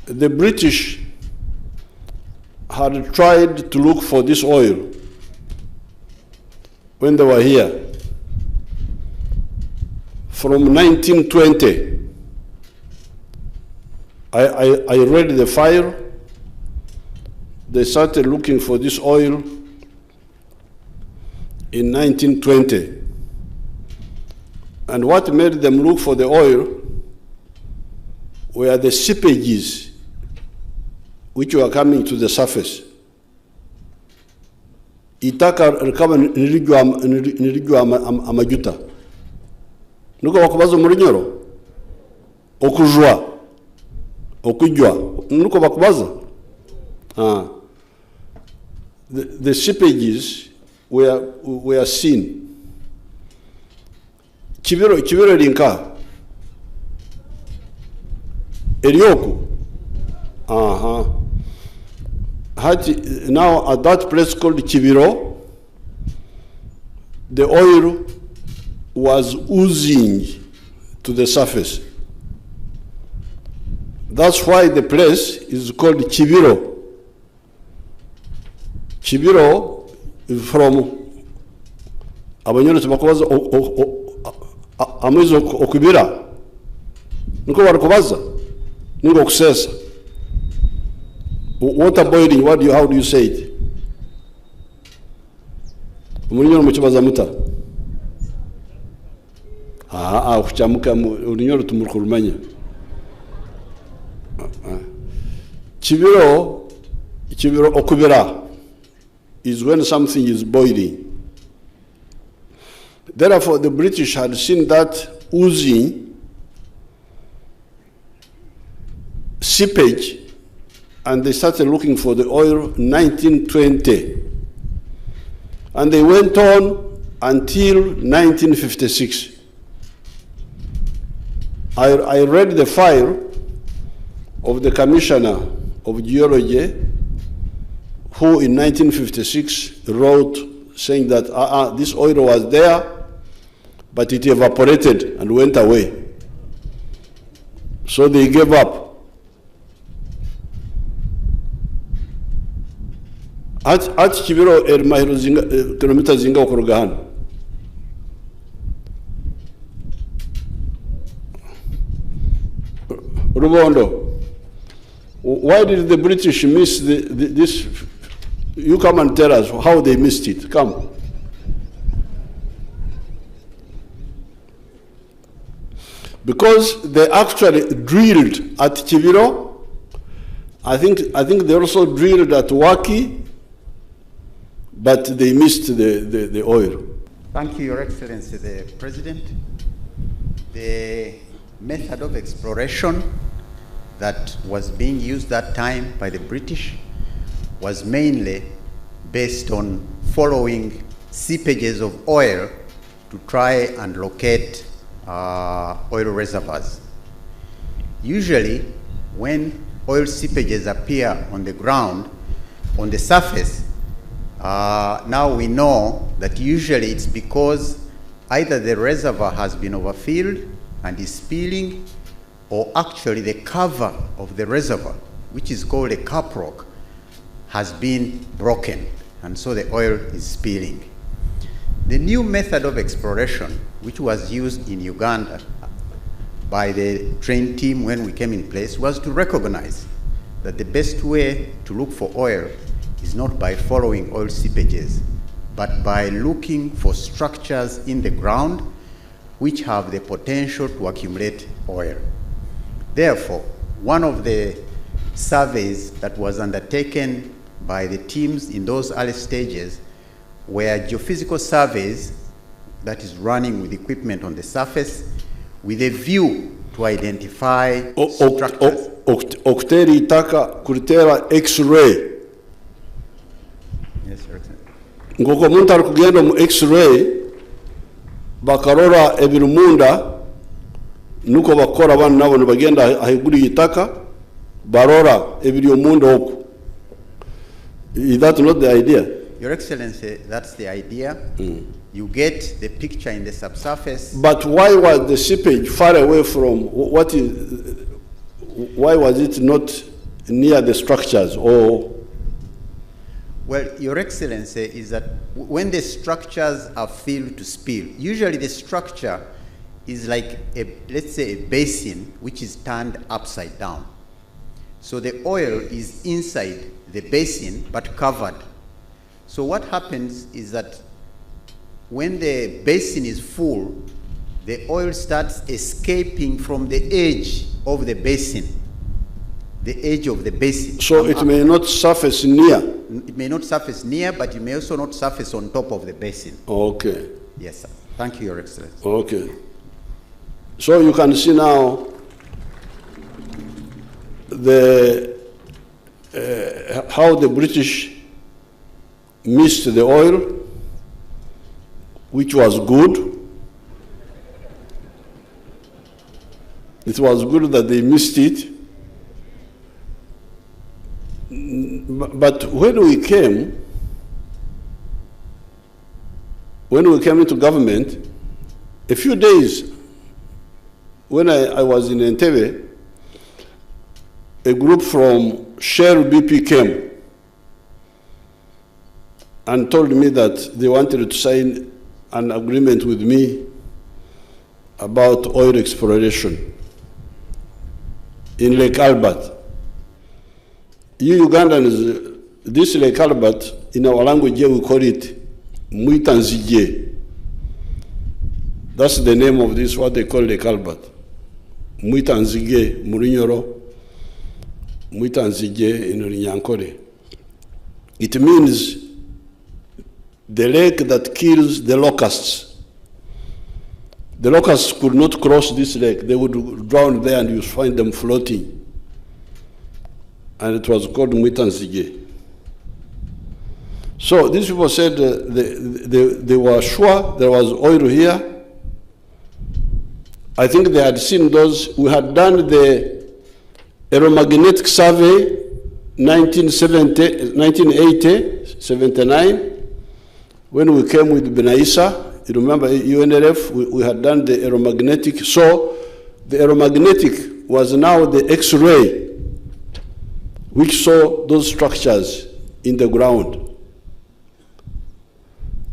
the British had tried to look for this oil when they were here. From 1920, I read the file. They started looking for this oil in 1920. And what made them look for the oil were the seepages which were coming to the surface. Itaka kama nilijua amajuta. Nuko wakubaza murinyoro? Okujwa. Nuko wakubaza? The seepages were seen. Kibero linka. Erioku. Now at that place called Kibiro, the oil was oozing to the surface. That's why the place is called Kibiro. Kibiro is from Abanyoro Tumakobaza Amizo Okubira. Nuko Warakobaza. Nuko Kusesa. Water boiling, how do you say it? Umunyoro mukibaza muta. Kuchamuka unyoro tumurukurumanya. Kibiro okubira is when something is boiling. Therefore, the British had seen that oozing seepage, and they started looking for the oil in 1920. And they went on until 1956. I read the file of the Commissioner of Geology, who in 1956 wrote saying that this oil was there, but it evaporated and went away. So they gave up. At Kibiro mahiro kilometer zinga okurugahan. Rubondo, why did the British miss this? You come and tell us how they missed it. Come. Because they actually drilled at Kibiro. I think they also drilled at Waki, but they missed the oil. Thank you, Your Excellency, the President. The method of exploration that was being used that time by the British was mainly based on following seepages of oil to try and locate oil reservoirs. Usually, when oil seepages appear on the ground, on the surface, now we know that usually it's because either the reservoir has been overfilled and is spilling, or actually the cover of the reservoir, which is called a caprock, has been broken, and so the oil is spilling. The new method of exploration, which was used in Uganda by the trained team when we came in place, was to recognize that the best way to look for oil is not by following oil seepages, but by looking for structures in the ground which have the potential to accumulate oil. Therefore, one of the surveys that was undertaken by the teams in those early stages were geophysical surveys that is running with equipment on the surface with a view to identify structures. Okteri taka kuritera X-ray. Yes, sir. Ngoko muntu ari kugenda mu X-ray bakarora ebirumunda nuko bakora abana nabo bagenda ahiguri itaka barora ebiri omunda oku. Is that not the idea? Your Excellency, that's the idea. You get the picture in the subsurface. But why was the seepage far away from what is? Why was it not near the structures, or? Well, Your Excellency, is that when the structures are filled to spill, usually the structure is like, let's say, a basin which is turned upside down. So the oil is inside the basin but covered. So what happens is that when the basin is full, the oil starts escaping from the edge of the basin. The edge of the basin. So it may not surface near? It may not surface near, but it may also not surface on top of the basin. Okay. Yes, sir. Thank you, Your Excellency. Okay. So you can see now how the British missed the oil, which was good. It was good that they missed it. But when we came into government, a few days when I was in Entebbe, a group from Shell BP came and told me that they wanted to sign an agreement with me about oil exploration in Lake Albert. You Ugandans, this Lake Albert, in our language here we call it Mwitanzige. That's the name of this, what they call Lake Albert. Mwitanzige, Murinyoro, Mwitanzige in Runyankore. It means the lake that kills the locusts. The locusts could not cross this lake. They would drown there and you find them floating. And it was called Mwitanzige. So these people said they were sure there was oil here. I think they had seen those. We had done the aeromagnetic survey 1980, 79, when we came with Benaissa. You remember UNLF, we had done the aeromagnetic. So the aeromagnetic was now the X-ray, which saw those structures in the ground.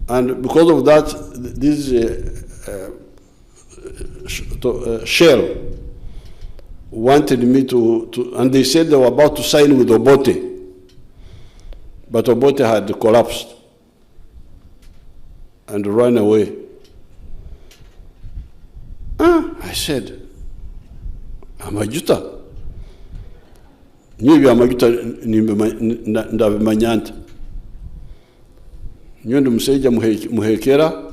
And because of that, this Shell wanted me to, and they said they were about to sign with Obote, but Obote had collapsed and run away. I said, Amajuta. Nyebi amajuta ndabimanyanta. Nyondo museja muhekera.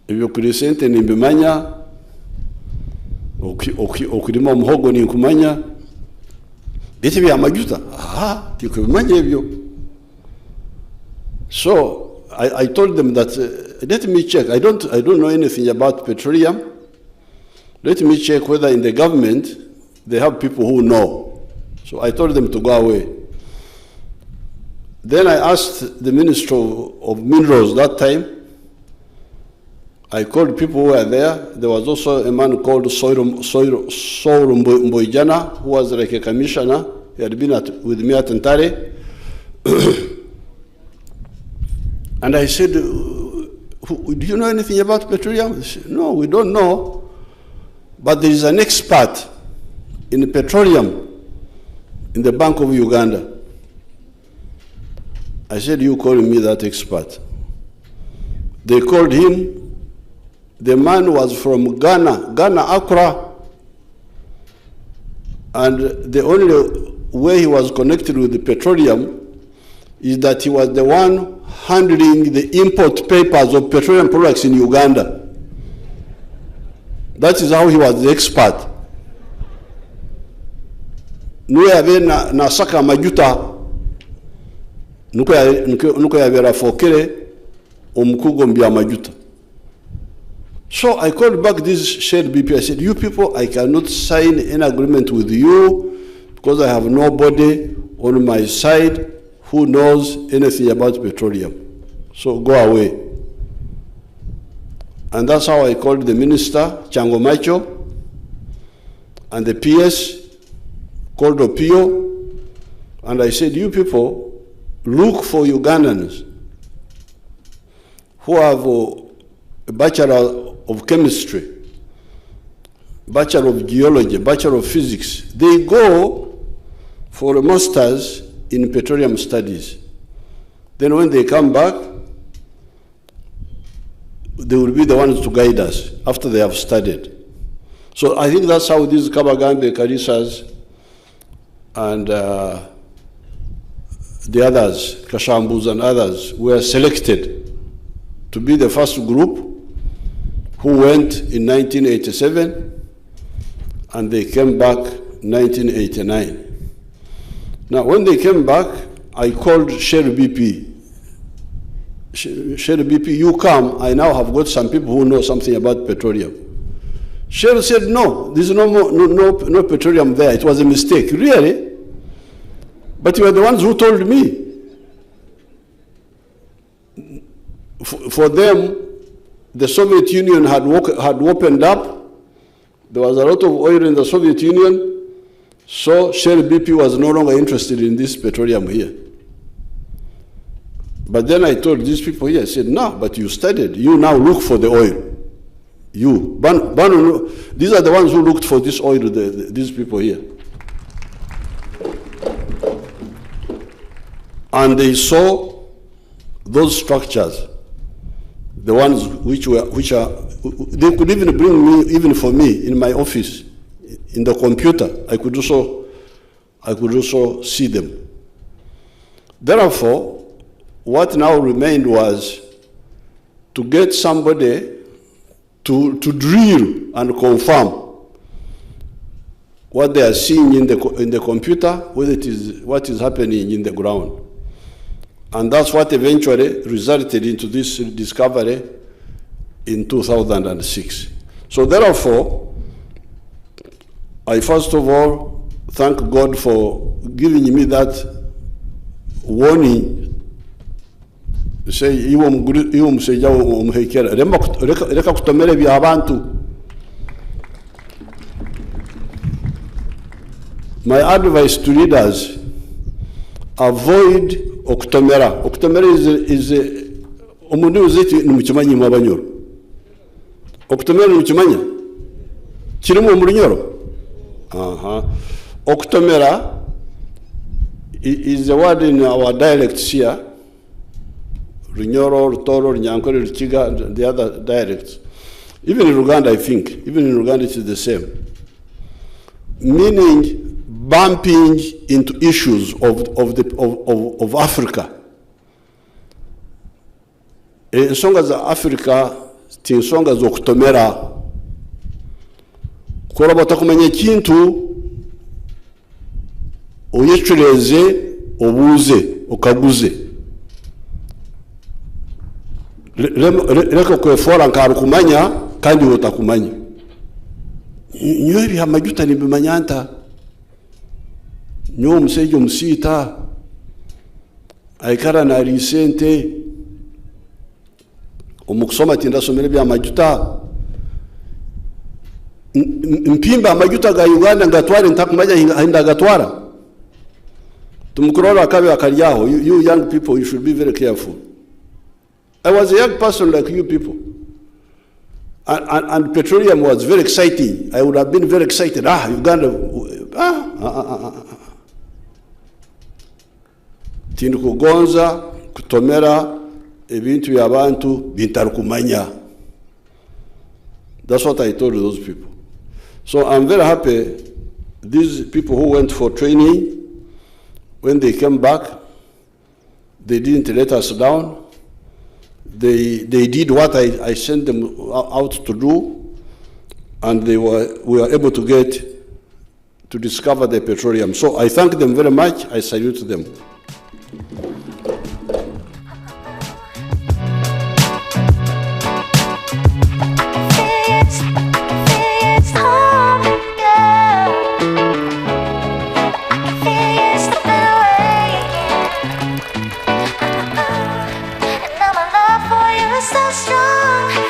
Ibyo kuri sente nimbimanya. Okulima muhogo ninkumanya. Bite bya amajuta. Tikubimanya ibyo. So I told them that let me check. I don't know anything about petroleum. Let me check whether in the government they have people who know. So I told them to go away. Then I asked the Minister of Minerals that time. I called people who were there. There was also a man called Soiro Mboijana, who was like a commissioner. He had been with me at Ntare. And I said, do you know anything about petroleum? They said, no, we don't know. But there is an expert in petroleum in the Bank of Uganda. I said, you call me that expert. They called him. The man was from Ghana, Accra. And the only way he was connected with the petroleum is that he was the one handling the import papers of petroleum products in Uganda. That is how he was the expert. Nuwe abe na saka majuta nuko ya vera fokere omukugo mbya majuta. So I called back this Shell BP. I said, you people, I cannot sign an agreement with you because I have nobody on my side who knows anything about petroleum. So go away. And that's how I called the minister, Chango Macho, and the PS, called Opio, and I said, you people, look for Ugandans who have a Bachelor of Chemistry, Bachelor of Geology, Bachelor of Physics. They go for a master's in petroleum studies. Then when they come back, they will be the ones to guide us after they have studied. So I think that's how these Kabagambe, Karisas, and the others, Kashambus and others, were selected to be the first group who went in 1987, and they came back 1989. Now, when they came back, I called Shell BP. Shell BP, you come, I now have got some people who know something about petroleum. Shell said, no, there's no petroleum there. It was a mistake. Really? But you were the ones who told me. For them, the Soviet Union had opened up. There was a lot of oil in the Soviet Union. So Shell BP was no longer interested in this petroleum here. But then I told these people here, I said, no, but you studied. You now look for the oil. You. These are the ones who looked for this oil, these people here. And they saw those structures, the ones which are, they could even bring me, even for me, in my office, in the computer. I could also see them. Therefore, what now remained was to get somebody to drill and confirm what they are seeing in the computer, whether it is what is happening in the ground. And that's what eventually resulted into this discovery in 2006. So therefore, I first of all thank God for giving me that warning. Say, iwo musejja omuhekera leka kutomera by'abantu. My advice to leaders, avoid okutomera. Okutomera is omundu uzeti numukimanyi mu Abanyoro. Okutomera numukimanyi kirimu mu Lunyoro. Okutomera is a word in our dialects here. Runyoro, Rutoro, Runyankore, Ruchiga, and the other dialects. Even in Uganda, I think, even in Uganda it is the same. Meaning bumping into issues of Africa. Ensonga za Africa, tinsonga za okutomera. Kola batakumanya kintu, oyechuleze, obuze, okaguze. Leka kwefora nkarukumanya kandi utakumanya. Nyo bya majuta nibimanya nta. Nyo musejo musita. Aikara na risente. Omukusoma tinda somere bya majuta. Mpimba majuta ga Uganda ngatware ntakumanya hinda gatwara. Tumukurora akabe akaryaho. You young people, you should be very careful. I was a young person like you people. And petroleum was very exciting. I would have been very excited. Uganda. Tindu kugonza, kutomera, ebintu yabantu, bintarukumanya. That's what I told those people. So I'm very happy. These people who went for training, when they came back, they didn't let us down. They did what I sent them out to do, and we were able to discover the petroleum. So I thank them very much. I salute them. So strong.